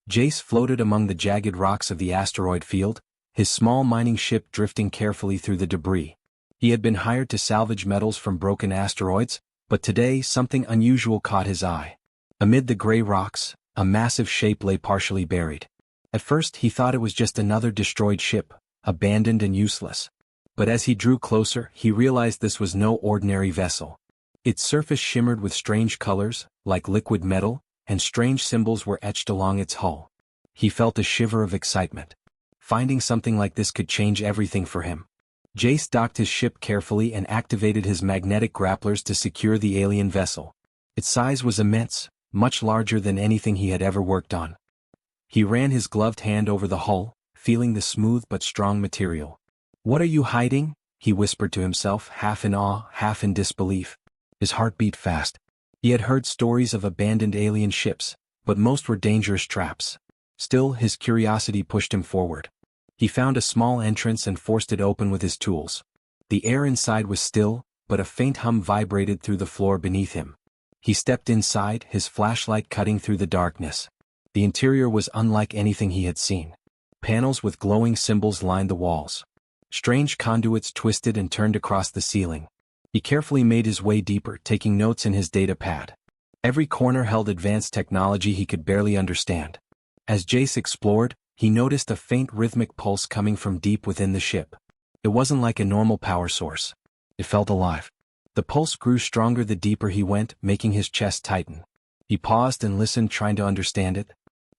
Jace floated among the jagged rocks of the asteroid field, his small mining ship drifting carefully through the debris. He had been hired to salvage metals from broken asteroids, but today something unusual caught his eye. Amid the gray rocks, a massive shape lay partially buried. At first he thought it was just another destroyed ship, abandoned and useless. But as he drew closer, he realized this was no ordinary vessel. Its surface shimmered with strange colors, like liquid metal, and strange symbols were etched along its hull. He felt a shiver of excitement. Finding something like this could change everything for him. Jace docked his ship carefully and activated his magnetic grapplers to secure the alien vessel. Its size was immense, much larger than anything he had ever worked on. He ran his gloved hand over the hull, feeling the smooth but strong material. "What are you hiding?" he whispered to himself, half in awe, half in disbelief. His heart beat fast. He had heard stories of abandoned alien ships, but most were dangerous traps. Still, his curiosity pushed him forward. He found a small entrance and forced it open with his tools. The air inside was still, but a faint hum vibrated through the floor beneath him. He stepped inside, his flashlight cutting through the darkness. The interior was unlike anything he had seen. Panels with glowing symbols lined the walls. Strange conduits twisted and turned across the ceiling. He carefully made his way deeper, taking notes in his data pad. Every corner held advanced technology he could barely understand. As Jace explored, he noticed a faint rhythmic pulse coming from deep within the ship. It wasn't like a normal power source. It felt alive. The pulse grew stronger the deeper he went, making his chest tighten. He paused and listened, trying to understand it.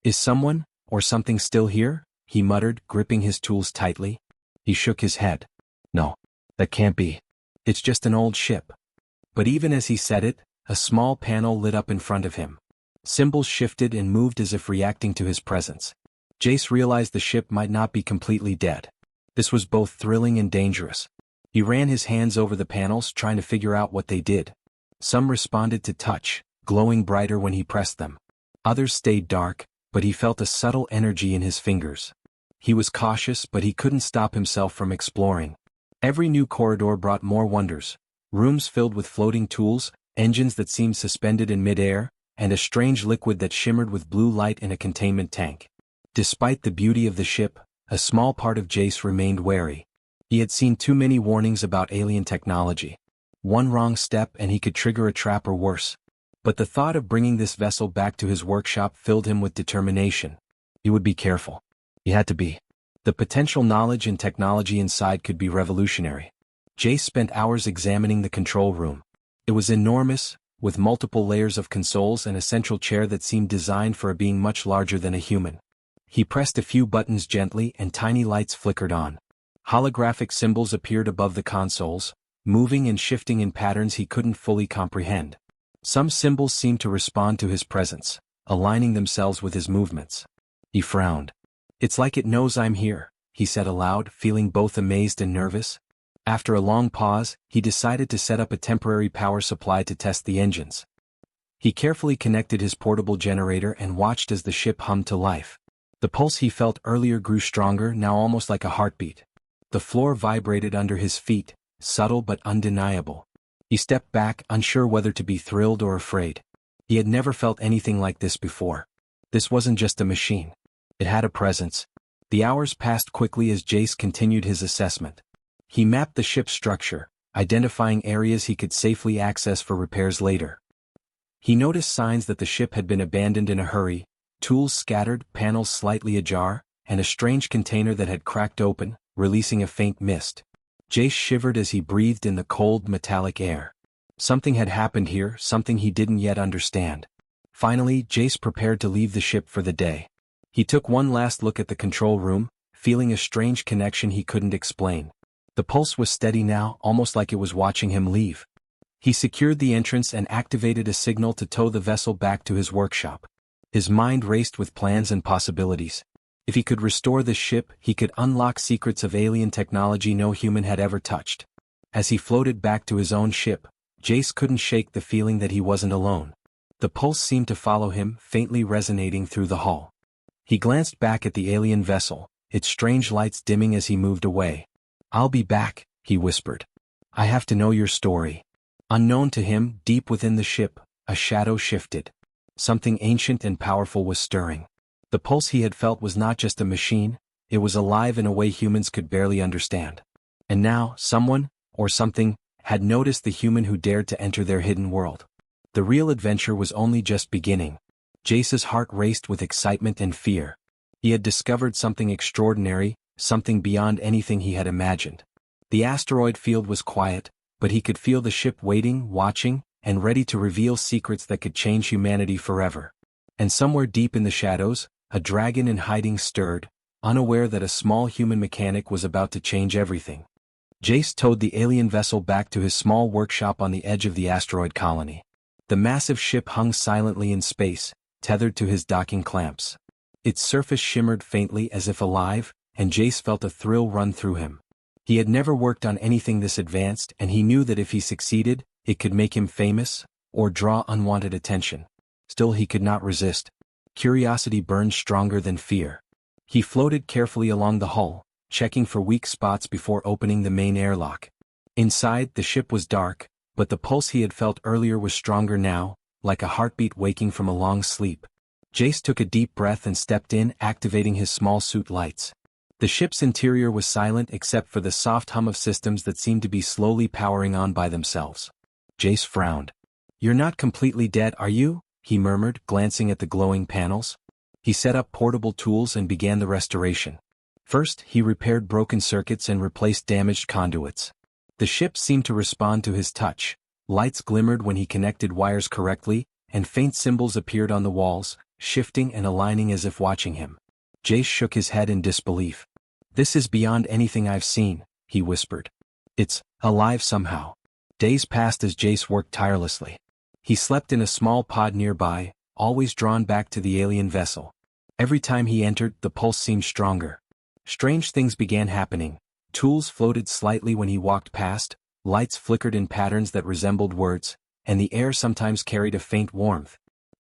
"Is someone, or something still here?" he muttered, gripping his tools tightly. He shook his head. "No, that can't be. It's just an old ship." But even as he said it, a small panel lit up in front of him. Symbols shifted and moved as if reacting to his presence. Jace realized the ship might not be completely dead. This was both thrilling and dangerous. He ran his hands over the panels, trying to figure out what they did. Some responded to touch, glowing brighter when he pressed them. Others stayed dark, but he felt a subtle energy in his fingers. He was cautious, but he couldn't stop himself from exploring. Every new corridor brought more wonders. Rooms filled with floating tools, engines that seemed suspended in midair, and a strange liquid that shimmered with blue light in a containment tank. Despite the beauty of the ship, a small part of Jace remained wary. He had seen too many warnings about alien technology. One wrong step and he could trigger a trap or worse. But the thought of bringing this vessel back to his workshop filled him with determination. He would be careful. He had to be. The potential knowledge and technology inside could be revolutionary. Jace spent hours examining the control room. It was enormous, with multiple layers of consoles and a central chair that seemed designed for a being much larger than a human. He pressed a few buttons gently and tiny lights flickered on. Holographic symbols appeared above the consoles, moving and shifting in patterns he couldn't fully comprehend. Some symbols seemed to respond to his presence, aligning themselves with his movements. He frowned. "It's like it knows I'm here," he said aloud, feeling both amazed and nervous. After a long pause, he decided to set up a temporary power supply to test the engines. He carefully connected his portable generator and watched as the ship hummed to life. The pulse he felt earlier grew stronger, now almost like a heartbeat. The floor vibrated under his feet, subtle but undeniable. He stepped back, unsure whether to be thrilled or afraid. He had never felt anything like this before. This wasn't just a machine. It had a presence. The hours passed quickly as Jace continued his assessment. He mapped the ship's structure, identifying areas he could safely access for repairs later. He noticed signs that the ship had been abandoned in a hurry, tools scattered, panels slightly ajar, and a strange container that had cracked open, releasing a faint mist. Jace shivered as he breathed in the cold, metallic air. Something had happened here, something he didn't yet understand. Finally, Jace prepared to leave the ship for the day. He took one last look at the control room, feeling a strange connection he couldn't explain. The pulse was steady now, almost like it was watching him leave. He secured the entrance and activated a signal to tow the vessel back to his workshop. His mind raced with plans and possibilities. If he could restore the ship, he could unlock secrets of alien technology no human had ever touched. As he floated back to his own ship, Jace couldn't shake the feeling that he wasn't alone. The pulse seemed to follow him, faintly resonating through the hull. He glanced back at the alien vessel, its strange lights dimming as he moved away. "I'll be back," he whispered. "I have to know your story." Unknown to him, deep within the ship, a shadow shifted. Something ancient and powerful was stirring. The pulse he had felt was not just a machine, it was alive in a way humans could barely understand. And now, someone, or something, had noticed the human who dared to enter their hidden world. The real adventure was only just beginning. Jace's heart raced with excitement and fear. He had discovered something extraordinary, something beyond anything he had imagined. The asteroid field was quiet, but he could feel the ship waiting, watching, and ready to reveal secrets that could change humanity forever. And somewhere deep in the shadows, a dragon in hiding stirred, unaware that a small human mechanic was about to change everything. Jace towed the alien vessel back to his small workshop on the edge of the asteroid colony. The massive ship hung silently in space, tethered to his docking clamps. Its surface shimmered faintly as if alive, and Jace felt a thrill run through him. He had never worked on anything this advanced, and he knew that if he succeeded, it could make him famous, or draw unwanted attention. Still he could not resist. Curiosity burned stronger than fear. He floated carefully along the hull, checking for weak spots before opening the main airlock. Inside, the ship was dark, but the pulse he had felt earlier was stronger now, like a heartbeat waking from a long sleep. Jace took a deep breath and stepped in, activating his small suit lights. The ship's interior was silent except for the soft hum of systems that seemed to be slowly powering on by themselves. Jace frowned. "You're not completely dead, are you?" he murmured, glancing at the glowing panels. He set up portable tools and began the restoration. First, he repaired broken circuits and replaced damaged conduits. The ship seemed to respond to his touch. Lights glimmered when he connected wires correctly, and faint symbols appeared on the walls, shifting and aligning as if watching him. Jace shook his head in disbelief. "This is beyond anything I've seen," he whispered. "It's alive somehow." Days passed as Jace worked tirelessly. He slept in a small pod nearby, always drawn back to the alien vessel. Every time he entered, the pulse seemed stronger. Strange things began happening. Tools floated slightly when he walked past, lights flickered in patterns that resembled words, and the air sometimes carried a faint warmth.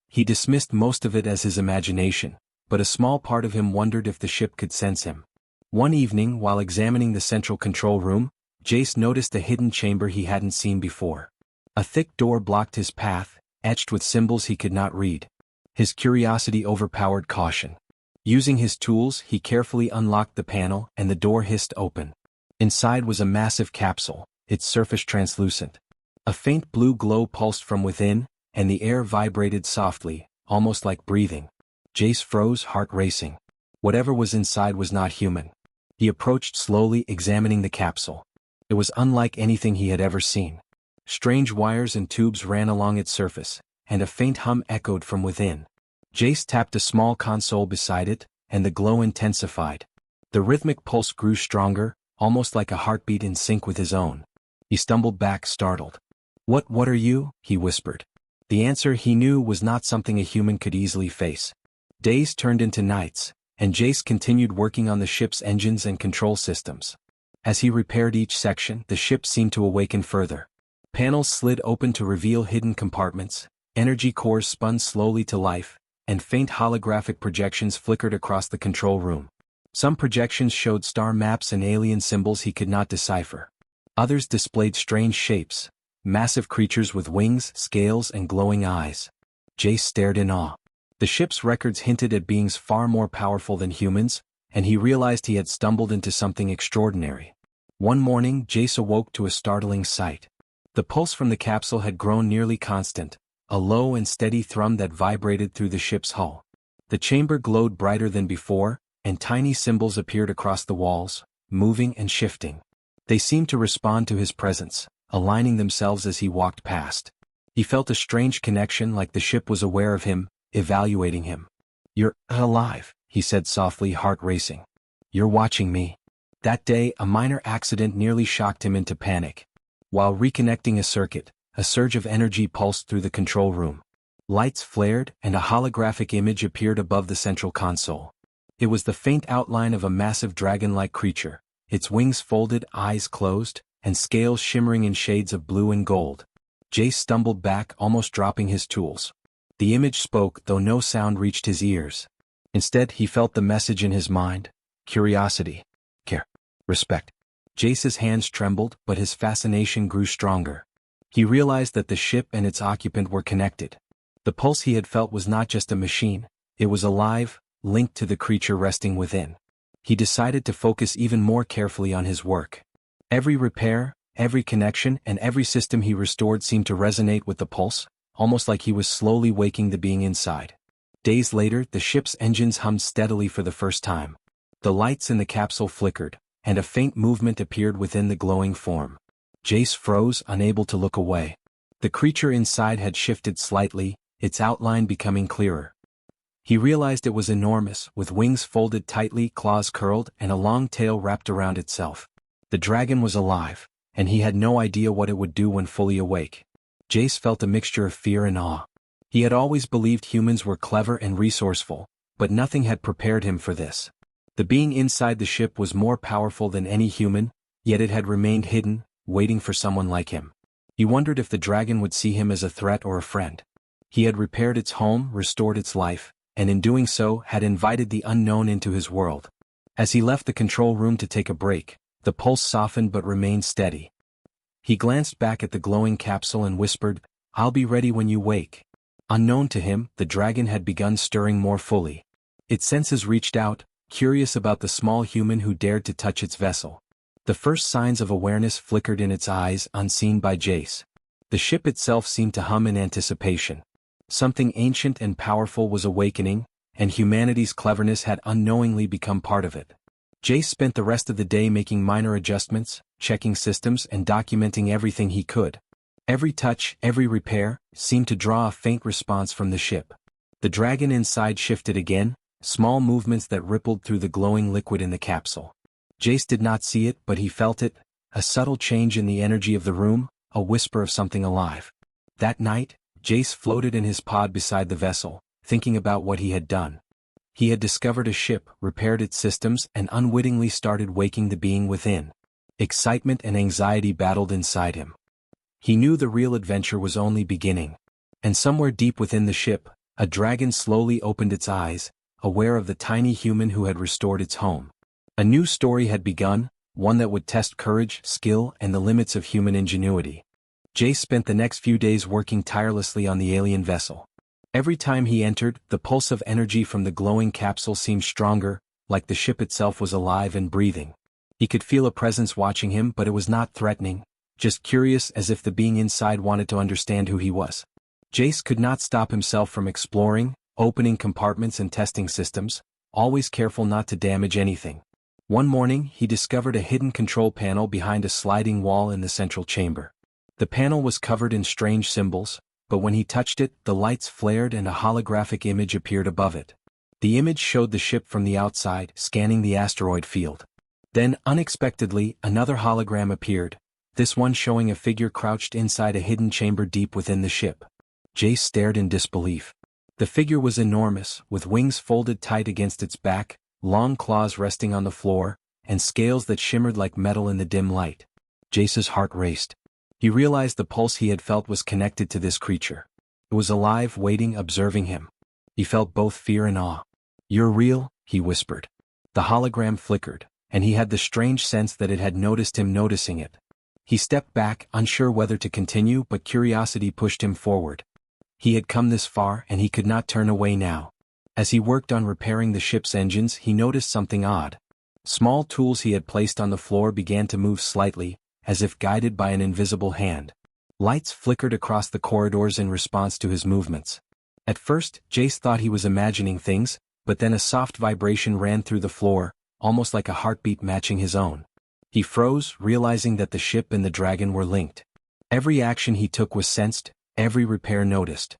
He dismissed most of it as his imagination, but a small part of him wondered if the ship could sense him. One evening, while examining the central control room, Jace noticed a hidden chamber he hadn't seen before. A thick door blocked his path, etched with symbols he could not read. His curiosity overpowered caution. Using his tools, he carefully unlocked the panel and the door hissed open. Inside was a massive capsule, its surface translucent. A faint blue glow pulsed from within, and the air vibrated softly, almost like breathing. Jace froze, heart racing. Whatever was inside was not human. He approached slowly, examining the capsule. It was unlike anything he had ever seen. Strange wires and tubes ran along its surface, and a faint hum echoed from within. Jace tapped a small console beside it, and the glow intensified. The rhythmic pulse grew stronger, almost like a heartbeat in sync with his own. He stumbled back, startled. What are you?" he whispered. The answer he knew was not something a human could easily face. Days turned into nights, and Jace continued working on the ship's engines and control systems. As he repaired each section, the ship seemed to awaken further. Panels slid open to reveal hidden compartments, energy cores spun slowly to life, and faint holographic projections flickered across the control room. Some projections showed star maps and alien symbols he could not decipher. Others displayed strange shapes, massive creatures with wings, scales, and glowing eyes. Jace stared in awe. The ship's records hinted at beings far more powerful than humans, and he realized he had stumbled into something extraordinary. One morning, Jace awoke to a startling sight. The pulse from the capsule had grown nearly constant, a low and steady thrum that vibrated through the ship's hull. The chamber glowed brighter than before, and tiny symbols appeared across the walls, moving and shifting. They seemed to respond to his presence, aligning themselves as he walked past. He felt a strange connection, like the ship was aware of him, evaluating him. "You're alive," he said softly, heart racing. "You're watching me." That day, a minor accident nearly shocked him into panic. While reconnecting a circuit, a surge of energy pulsed through the control room. Lights flared, and a holographic image appeared above the central console. It was the faint outline of a massive dragon-like creature, its wings folded, eyes closed, and scales shimmering in shades of blue and gold. Jace stumbled back, almost dropping his tools. The image spoke, though no sound reached his ears. Instead, he felt the message in his mind: curiosity, care, respect. Jace's hands trembled, but his fascination grew stronger. He realized that the ship and its occupant were connected. The pulse he had felt was not just a machine, it was alive, linked to the creature resting within. He decided to focus even more carefully on his work. Every repair, every connection, and every system he restored seemed to resonate with the pulse, almost like he was slowly waking the being inside. Days later, the ship's engines hummed steadily for the first time. The lights in the capsule flickered, and a faint movement appeared within the glowing form. Jace froze, unable to look away. The creature inside had shifted slightly, its outline becoming clearer. He realized it was enormous, with wings folded tightly, claws curled, and a long tail wrapped around itself. The dragon was alive, and he had no idea what it would do when fully awake. Jace felt a mixture of fear and awe. He had always believed humans were clever and resourceful, but nothing had prepared him for this. The being inside the ship was more powerful than any human, yet it had remained hidden, waiting for someone like him. He wondered if the dragon would see him as a threat or a friend. He had repaired its home, restored its life, and in doing so had invited the unknown into his world. As he left the control room to take a break, the pulse softened but remained steady. He glanced back at the glowing capsule and whispered, "I'll be ready when you wake." Unknown to him, the dragon had begun stirring more fully. Its senses reached out, curious about the small human who dared to touch its vessel. The first signs of awareness flickered in its eyes, unseen by Jace. The ship itself seemed to hum in anticipation. Something ancient and powerful was awakening, and humanity's cleverness had unknowingly become part of it. Jace spent the rest of the day making minor adjustments, checking systems and documenting everything he could. Every touch, every repair, seemed to draw a faint response from the ship. The dragon inside shifted again, small movements that rippled through the glowing liquid in the capsule. Jace did not see it, but he felt it, a subtle change in the energy of the room, a whisper of something alive. That night, Jace floated in his pod beside the vessel, thinking about what he had done. He had discovered a ship, repaired its systems, and unwittingly started waking the being within. Excitement and anxiety battled inside him. He knew the real adventure was only beginning. And somewhere deep within the ship, a dragon slowly opened its eyes, aware of the tiny human who had restored its home. A new story had begun, one that would test courage, skill, and the limits of human ingenuity. Jace spent the next few days working tirelessly on the alien vessel. Every time he entered, the pulse of energy from the glowing capsule seemed stronger, like the ship itself was alive and breathing. He could feel a presence watching him, but it was not threatening, just curious, as if the being inside wanted to understand who he was. Jace could not stop himself from exploring, opening compartments and testing systems, always careful not to damage anything. One morning, he discovered a hidden control panel behind a sliding wall in the central chamber. The panel was covered in strange symbols, but when he touched it, the lights flared and a holographic image appeared above it. The image showed the ship from the outside, scanning the asteroid field. Then, unexpectedly, another hologram appeared, this one showing a figure crouched inside a hidden chamber deep within the ship. Jace stared in disbelief. The figure was enormous, with wings folded tight against its back, long claws resting on the floor, and scales that shimmered like metal in the dim light. Jace's heart raced. He realized the pulse he had felt was connected to this creature. It was alive, waiting, observing him. He felt both fear and awe. "You're real," he whispered. The hologram flickered, and he had the strange sense that it had noticed him noticing it. He stepped back, unsure whether to continue, but curiosity pushed him forward. He had come this far, and he could not turn away now. As he worked on repairing the ship's engines, he noticed something odd. Small tools he had placed on the floor began to move slightly, as if guided by an invisible hand. Lights flickered across the corridors in response to his movements. At first, Jace thought he was imagining things, but then a soft vibration ran through the floor, almost like a heartbeat matching his own. He froze, realizing that the ship and the dragon were linked. Every action he took was sensed, every repair noticed.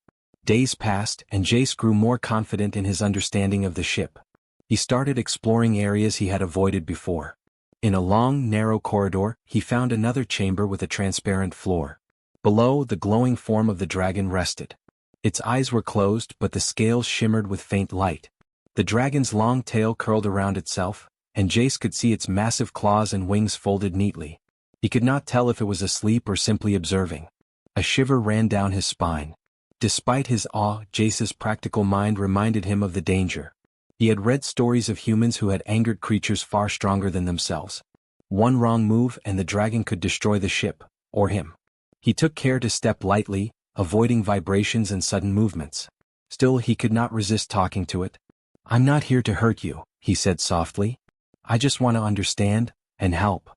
Days passed, and Jace grew more confident in his understanding of the ship. He started exploring areas he had avoided before. In a long, narrow corridor, he found another chamber with a transparent floor. Below, the glowing form of the dragon rested. Its eyes were closed, but the scales shimmered with faint light. The dragon's long tail curled around itself, and Jace could see its massive claws and wings folded neatly. He could not tell if it was asleep or simply observing. A shiver ran down his spine. Despite his awe, Jace's practical mind reminded him of the danger. He had read stories of humans who had angered creatures far stronger than themselves. One wrong move and the dragon could destroy the ship, or him. He took care to step lightly, avoiding vibrations and sudden movements. Still, he could not resist talking to it. "I'm not here to hurt you," he said softly. "I just want to understand and help."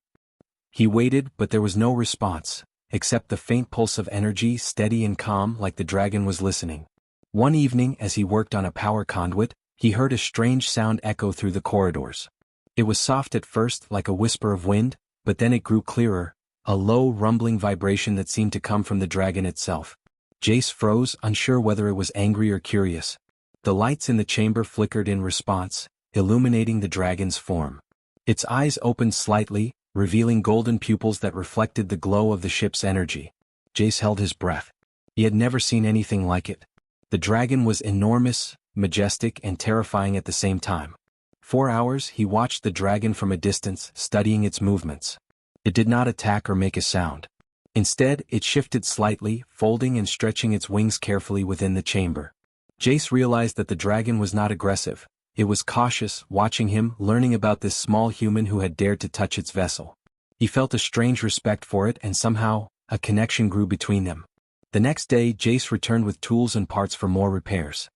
He waited, but there was no response, except the faint pulse of energy, steady and calm, like the dragon was listening. One evening, as he worked on a power conduit, he heard a strange sound echo through the corridors. It was soft at first, like a whisper of wind, but then it grew clearer, a low, rumbling vibration that seemed to come from the dragon itself. Jace froze, unsure whether it was angry or curious. The lights in the chamber flickered in response, illuminating the dragon's form. Its eyes opened slightly, revealing golden pupils that reflected the glow of the ship's energy. Jace held his breath. He had never seen anything like it. The dragon was enormous, majestic, and terrifying at the same time. For hours he watched the dragon from a distance, studying its movements. It did not attack or make a sound. Instead, it shifted slightly, folding and stretching its wings carefully within the chamber. Jace realized that the dragon was not aggressive. It was cautious, watching him, learning about this small human who had dared to touch its vessel. He felt a strange respect for it, and somehow, a connection grew between them. The next day, Jace returned with tools and parts for more repairs.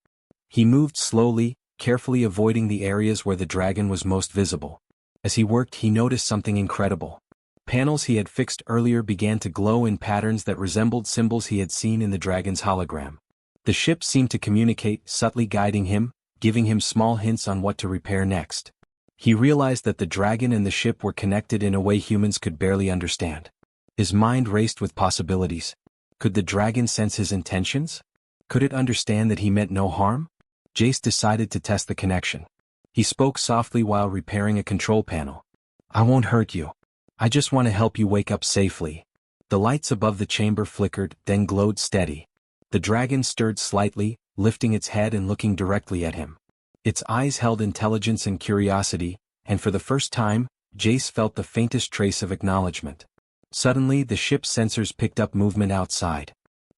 He moved slowly, carefully avoiding the areas where the dragon was most visible. As he worked, he noticed something incredible. Panels he had fixed earlier began to glow in patterns that resembled symbols he had seen in the dragon's hologram. The ship seemed to communicate, subtly guiding him, giving him small hints on what to repair next. He realized that the dragon and the ship were connected in a way humans could barely understand. His mind raced with possibilities. Could the dragon sense his intentions? Could it understand that he meant no harm? Jace decided to test the connection. He spoke softly while repairing a control panel. "I won't hurt you. I just want to help you wake up safely." The lights above the chamber flickered, then glowed steady. The dragon stirred slightly, lifting its head and looking directly at him. Its eyes held intelligence and curiosity, and for the first time, Jace felt the faintest trace of acknowledgement. Suddenly, the ship's sensors picked up movement outside.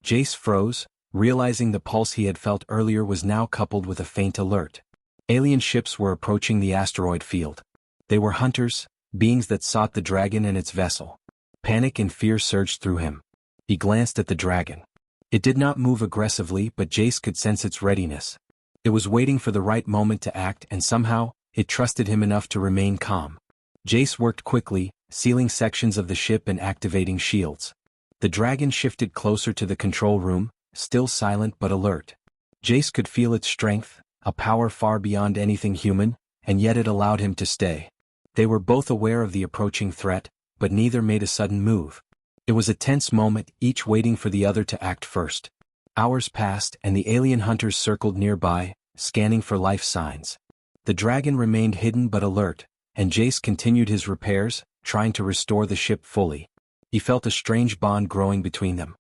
Jace froze, realizing the pulse he had felt earlier was now coupled with a faint alert. Alien ships were approaching the asteroid field. They were hunters, beings that sought the dragon and its vessel. Panic and fear surged through him. He glanced at the dragon. It did not move aggressively, but Jace could sense its readiness. It was waiting for the right moment to act, and somehow, it trusted him enough to remain calm. Jace worked quickly, sealing sections of the ship and activating shields. The dragon shifted closer to the control room, still silent but alert. Jace could feel its strength, a power far beyond anything human, and yet it allowed him to stay. They were both aware of the approaching threat, but neither made a sudden move. It was a tense moment, each waiting for the other to act first. Hours passed, and the alien hunters circled nearby, scanning for life signs. The dragon remained hidden but alert, and Jace continued his repairs, trying to restore the ship fully. He felt a strange bond growing between them.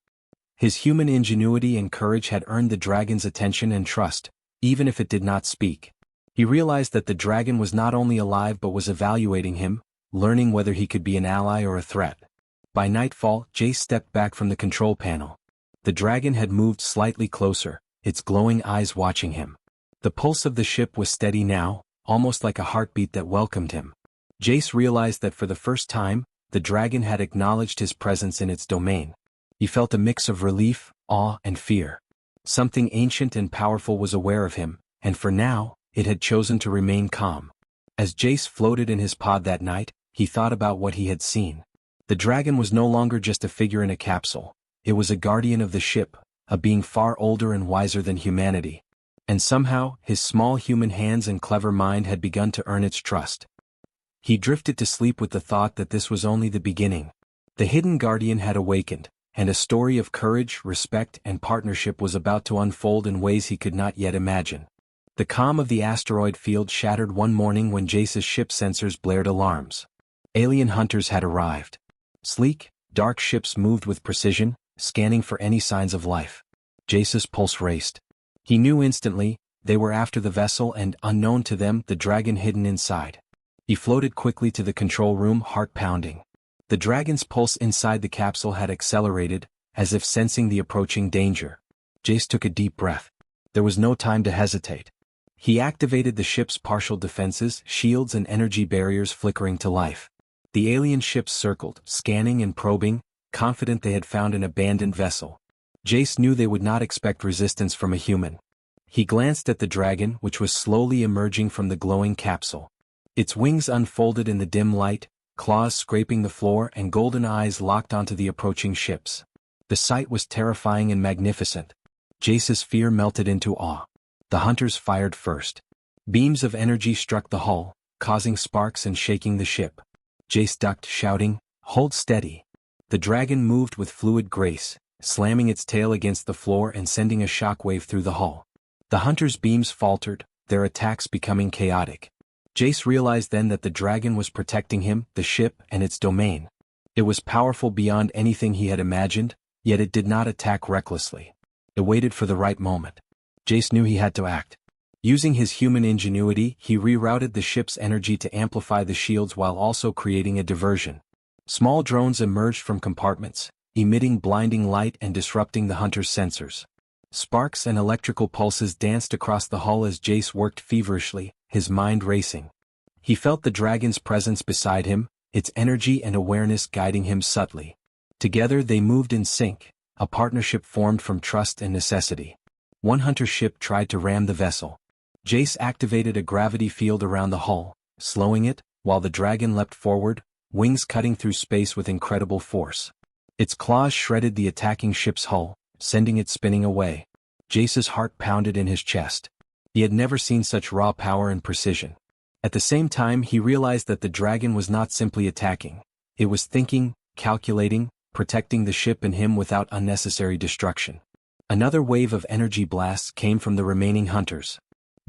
His human ingenuity and courage had earned the dragon's attention and trust, even if it did not speak. He realized that the dragon was not only alive but was evaluating him, learning whether he could be an ally or a threat. By nightfall, Jace stepped back from the control panel. The dragon had moved slightly closer, its glowing eyes watching him. The pulse of the ship was steady now, almost like a heartbeat that welcomed him. Jace realized that for the first time, the dragon had acknowledged his presence in its domain. He felt a mix of relief, awe, and fear. Something ancient and powerful was aware of him, and for now, it had chosen to remain calm. As Jace floated in his pod that night, he thought about what he had seen. The dragon was no longer just a figure in a capsule. It was a guardian of the ship, a being far older and wiser than humanity. And somehow, his small human hands and clever mind had begun to earn its trust. He drifted to sleep with the thought that this was only the beginning. The hidden guardian had awakened, and a story of courage, respect, and partnership was about to unfold in ways he could not yet imagine. The calm of the asteroid field shattered one morning when Jace's ship sensors blared alarms. Alien hunters had arrived. Sleek, dark ships moved with precision, scanning for any signs of life. Jace's pulse raced. He knew instantly, they were after the vessel and, unknown to them, the dragon hidden inside. He floated quickly to the control room, heart pounding. The dragon's pulse inside the capsule had accelerated, as if sensing the approaching danger. Jace took a deep breath. There was no time to hesitate. He activated the ship's partial defenses, shields and energy barriers flickering to life. The alien ships circled, scanning and probing, confident they had found an abandoned vessel. Jace knew they would not expect resistance from a human. He glanced at the dragon, which was slowly emerging from the glowing capsule. Its wings unfolded in the dim light, claws scraping the floor and golden eyes locked onto the approaching ships. The sight was terrifying and magnificent. Jace's fear melted into awe. The hunters fired first. Beams of energy struck the hull, causing sparks and shaking the ship. Jace ducked, shouting, "Hold steady." The dragon moved with fluid grace, slamming its tail against the floor and sending a shockwave through the hull. The hunters' beams faltered, their attacks becoming chaotic. Jace realized then that the dragon was protecting him, the ship, and its domain. It was powerful beyond anything he had imagined, yet it did not attack recklessly. It waited for the right moment. Jace knew he had to act. Using his human ingenuity, he rerouted the ship's energy to amplify the shields while also creating a diversion. Small drones emerged from compartments, emitting blinding light and disrupting the hunter's sensors. Sparks and electrical pulses danced across the hull as Jace worked feverishly, his mind racing. He felt the dragon's presence beside him, its energy and awareness guiding him subtly. Together they moved in sync, a partnership formed from trust and necessity. One hunter ship tried to ram the vessel. Jace activated a gravity field around the hull, slowing it, while the dragon leapt forward, wings cutting through space with incredible force. Its claws shredded the attacking ship's hull, sending it spinning away. Jace's heart pounded in his chest. He had never seen such raw power and precision. At the same time, he realized that the dragon was not simply attacking. It was thinking, calculating, protecting the ship and him without unnecessary destruction. Another wave of energy blasts came from the remaining hunters.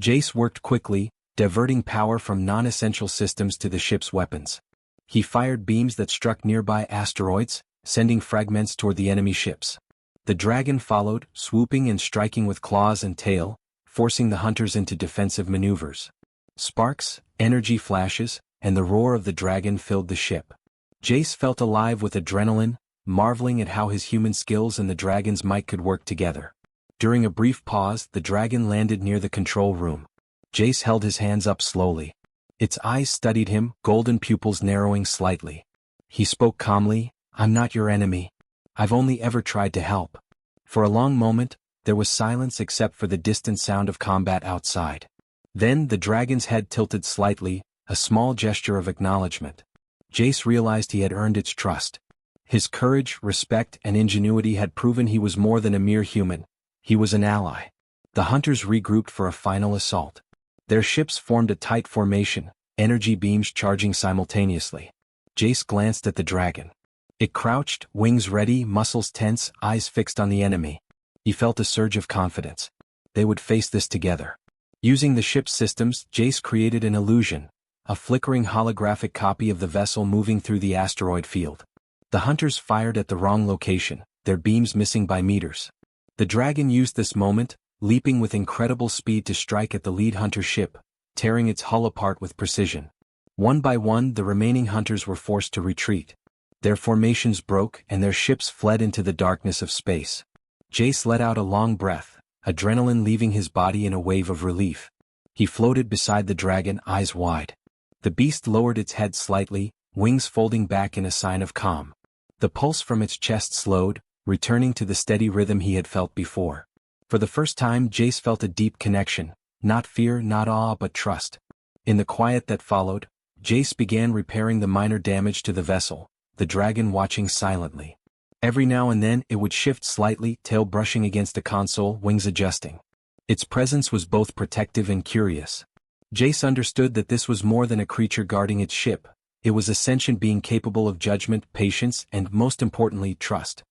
Jace worked quickly, diverting power from non-essential systems to the ship's weapons. He fired beams that struck nearby asteroids, sending fragments toward the enemy ships. The dragon followed, swooping and striking with claws and tail, forcing the hunters into defensive maneuvers. Sparks, energy flashes, and the roar of the dragon filled the ship. Jace felt alive with adrenaline, marveling at how his human skills and the dragon's might could work together. During a brief pause, the dragon landed near the control room. Jace held his hands up slowly. Its eyes studied him, golden pupils narrowing slightly. He spoke calmly, "I'm not your enemy. I've only ever tried to help." For a long moment, there was silence except for the distant sound of combat outside. Then the dragon's head tilted slightly, a small gesture of acknowledgement. Jace realized he had earned its trust. His courage, respect, and ingenuity had proven he was more than a mere human. He was an ally. The hunters regrouped for a final assault. Their ships formed a tight formation, energy beams charging simultaneously. Jace glanced at the dragon. It crouched, wings ready, muscles tense, eyes fixed on the enemy. He felt a surge of confidence. They would face this together. Using the ship's systems, Jace created an illusion, a flickering holographic copy of the vessel moving through the asteroid field. The hunters fired at the wrong location, their beams missing by meters. The dragon used this moment, leaping with incredible speed to strike at the lead hunter ship, tearing its hull apart with precision. One by one, the remaining hunters were forced to retreat. Their formations broke and their ships fled into the darkness of space. Jace let out a long breath, adrenaline leaving his body in a wave of relief. He floated beside the dragon, eyes wide. The beast lowered its head slightly, wings folding back in a sign of calm. The pulse from its chest slowed, returning to the steady rhythm he had felt before. For the first time, Jace felt a deep connection, not fear, not awe, but trust. In the quiet that followed, Jace began repairing the minor damage to the vessel, the dragon watching silently. Every now and then it would shift slightly, tail brushing against a console, wings adjusting. Its presence was both protective and curious. Jace understood that this was more than a creature guarding its ship. It was a sentient being capable of judgment, patience, and most importantly, trust.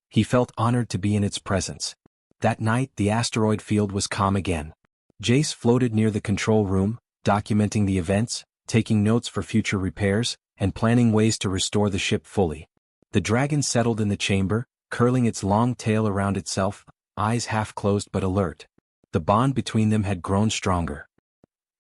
He felt honored to be in its presence. That night, the asteroid field was calm again. Jace floated near the control room, documenting the events, taking notes for future repairs, and planning ways to restore the ship fully. The dragon settled in the chamber, curling its long tail around itself, eyes half closed but alert. The bond between them had grown stronger.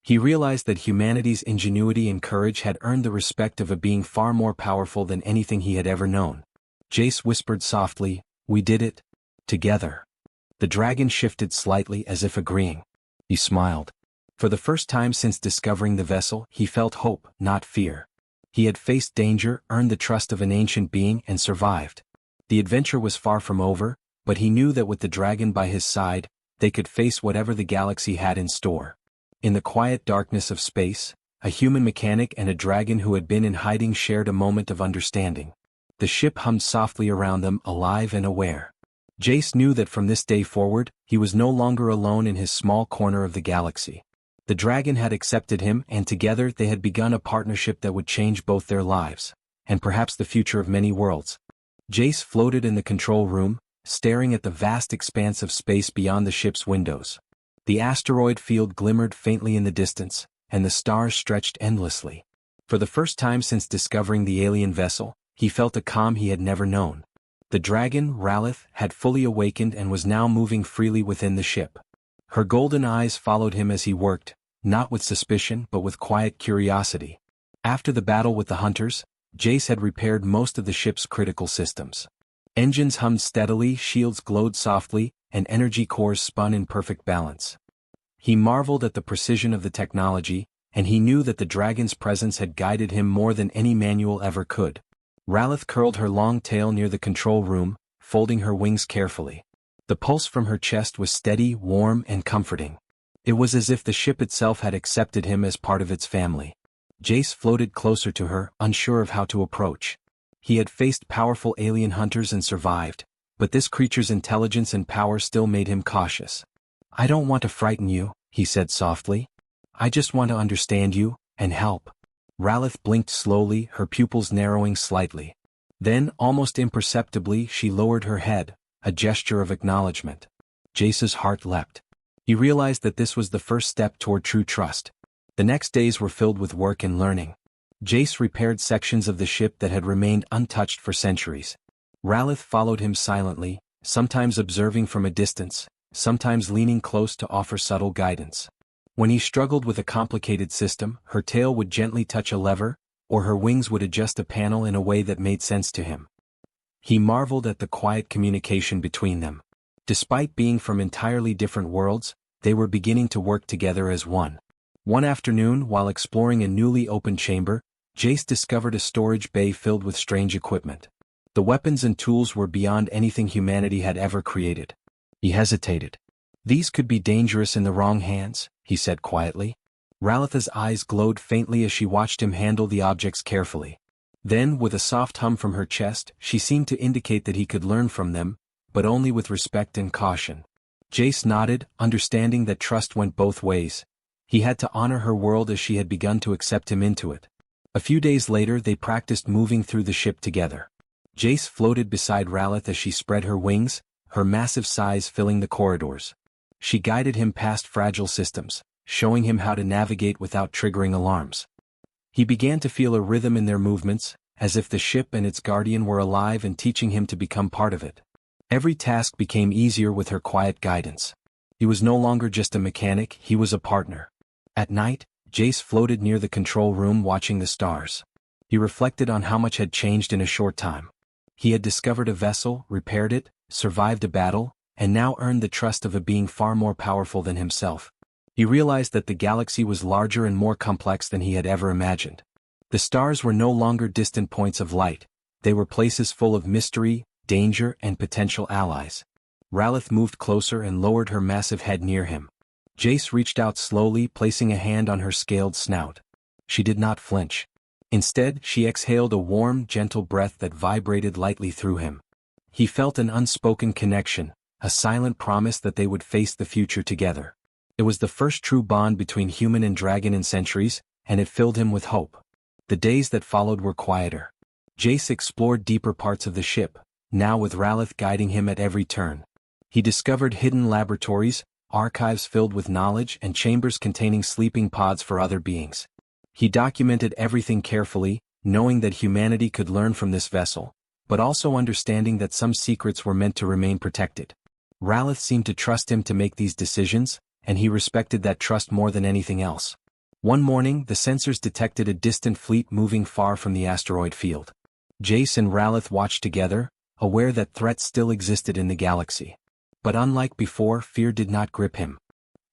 He realized that humanity's ingenuity and courage had earned the respect of a being far more powerful than anything he had ever known. Jace whispered softly, "We did it. Together." The dragon shifted slightly as if agreeing. He smiled. For the first time since discovering the vessel, he felt hope, not fear. He had faced danger, earned the trust of an ancient being, and survived. The adventure was far from over, but he knew that with the dragon by his side, they could face whatever the galaxy had in store. In the quiet darkness of space, a human mechanic and a dragon who had been in hiding shared a moment of understanding. The ship hummed softly around them, alive and aware. Jace knew that from this day forward, he was no longer alone in his small corner of the galaxy. The dragon had accepted him, and together they had begun a partnership that would change both their lives, and perhaps the future of many worlds. Jace floated in the control room, staring at the vast expanse of space beyond the ship's windows. The asteroid field glimmered faintly in the distance, and the stars stretched endlessly. For the first time since discovering the alien vessel, he felt a calm he had never known. The dragon, Ralith, had fully awakened and was now moving freely within the ship. Her golden eyes followed him as he worked, not with suspicion but with quiet curiosity. After the battle with the hunters, Jace had repaired most of the ship's critical systems. Engines hummed steadily, shields glowed softly, and energy cores spun in perfect balance. He marveled at the precision of the technology, and he knew that the dragon's presence had guided him more than any manual ever could. Ralith curled her long tail near the control room, folding her wings carefully. The pulse from her chest was steady, warm, and comforting. It was as if the ship itself had accepted him as part of its family. Jace floated closer to her, unsure of how to approach. He had faced powerful alien hunters and survived, but this creature's intelligence and power still made him cautious. "I don't want to frighten you," he said softly. "I just want to understand you, and help." Ralith blinked slowly, her pupils narrowing slightly. Then, almost imperceptibly, she lowered her head, a gesture of acknowledgement. Jace's heart leapt. He realized that this was the first step toward true trust. The next days were filled with work and learning. Jace repaired sections of the ship that had remained untouched for centuries. Ralith followed him silently, sometimes observing from a distance, sometimes leaning close to offer subtle guidance. When he struggled with a complicated system, her tail would gently touch a lever, or her wings would adjust a panel in a way that made sense to him. He marveled at the quiet communication between them. Despite being from entirely different worlds, they were beginning to work together as one. One afternoon, while exploring a newly opened chamber, Jace discovered a storage bay filled with strange equipment. The weapons and tools were beyond anything humanity had ever created. He hesitated. "These could be dangerous in the wrong hands," he said quietly. Ralitha's eyes glowed faintly as she watched him handle the objects carefully. Then, with a soft hum from her chest, she seemed to indicate that he could learn from them, but only with respect and caution. Jace nodded, understanding that trust went both ways. He had to honor her world as she had begun to accept him into it. A few days later they practiced moving through the ship together. Jace floated beside Ralith as she spread her wings, her massive size filling the corridors. She guided him past fragile systems, showing him how to navigate without triggering alarms. He began to feel a rhythm in their movements, as if the ship and its guardian were alive and teaching him to become part of it. Every task became easier with her quiet guidance. He was no longer just a mechanic, he was a partner. At night, Jace floated near the control room watching the stars. He reflected on how much had changed in a short time. He had discovered a vessel, repaired it, survived a battle, and now earned the trust of a being far more powerful than himself. He realized that the galaxy was larger and more complex than he had ever imagined. The stars were no longer distant points of light, they were places full of mystery, danger, and potential allies. Ralith moved closer and lowered her massive head near him. Jace reached out slowly, placing a hand on her scaled snout. She did not flinch. Instead, she exhaled a warm, gentle breath that vibrated lightly through him. He felt an unspoken connection, a silent promise that they would face the future together. It was the first true bond between human and dragon in centuries, and it filled him with hope. The days that followed were quieter. Jace explored deeper parts of the ship, now with Ralith guiding him at every turn. He discovered hidden laboratories, archives filled with knowledge, and chambers containing sleeping pods for other beings. He documented everything carefully, knowing that humanity could learn from this vessel, but also understanding that some secrets were meant to remain protected. Ralith seemed to trust him to make these decisions, and he respected that trust more than anything else. One morning, the sensors detected a distant fleet moving far from the asteroid field. Jace and Ralith watched together, aware that threats still existed in the galaxy. But unlike before, fear did not grip him.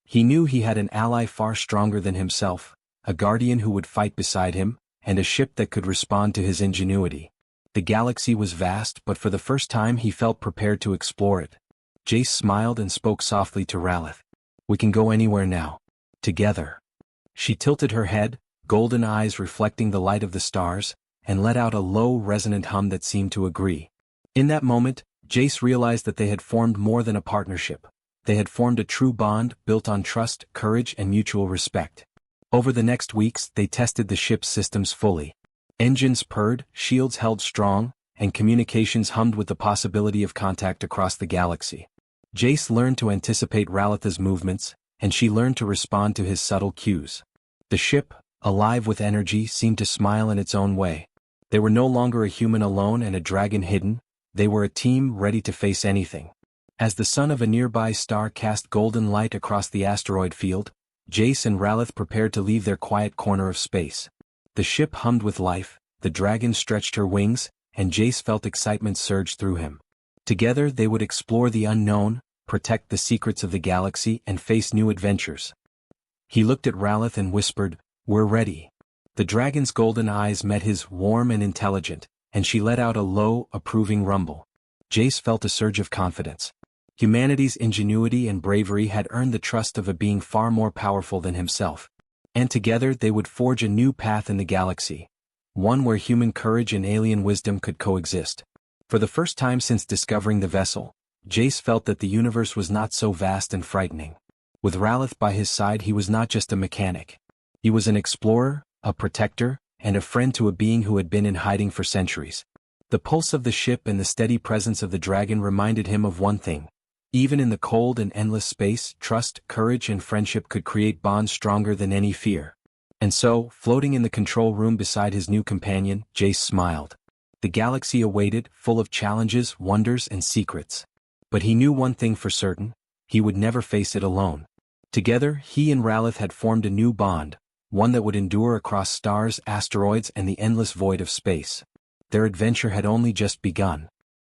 He knew he had an ally far stronger than himself, a guardian who would fight beside him, and a ship that could respond to his ingenuity. The galaxy was vast, but for the first time he felt prepared to explore it. Jace smiled and spoke softly to Ralith. "We can go anywhere now. Together." She tilted her head, golden eyes reflecting the light of the stars, and let out a low, resonant hum that seemed to agree. In that moment, Jace realized that they had formed more than a partnership. They had formed a true bond built on trust, courage, and mutual respect. Over the next weeks, they tested the ship's systems fully. Engines purred, shields held strong, and communications hummed with the possibility of contact across the galaxy. Jace learned to anticipate Ralitha's movements, and she learned to respond to his subtle cues. The ship, alive with energy, seemed to smile in its own way. They were no longer a human alone and a dragon hidden, they were a team ready to face anything. As the sun of a nearby star cast golden light across the asteroid field, Jace and Ralith prepared to leave their quiet corner of space. The ship hummed with life, the dragon stretched her wings, and Jace felt excitement surge through him. Together they would explore the unknown, protect the secrets of the galaxy, and face new adventures. He looked at Ralith and whispered, "We're ready." The dragon's golden eyes met his, warm and intelligent, and she let out a low, approving rumble. Jace felt a surge of confidence. Humanity's ingenuity and bravery had earned the trust of a being far more powerful than himself. And together they would forge a new path in the galaxy, one where human courage and alien wisdom could coexist. For the first time since discovering the vessel, Jace felt that the universe was not so vast and frightening. With Ralith by his side, he was not just a mechanic. He was an explorer, a protector, and a friend to a being who had been in hiding for centuries. The pulse of the ship and the steady presence of the dragon reminded him of one thing. Even in the cold and endless space, trust, courage, and friendship could create bonds stronger than any fear. And so, floating in the control room beside his new companion, Jace smiled. The galaxy awaited, full of challenges, wonders, and secrets. But he knew one thing for certain: he would never face it alone. Together, he and Ralith had formed a new bond, one that would endure across stars, asteroids, and the endless void of space. Their adventure had only just begun.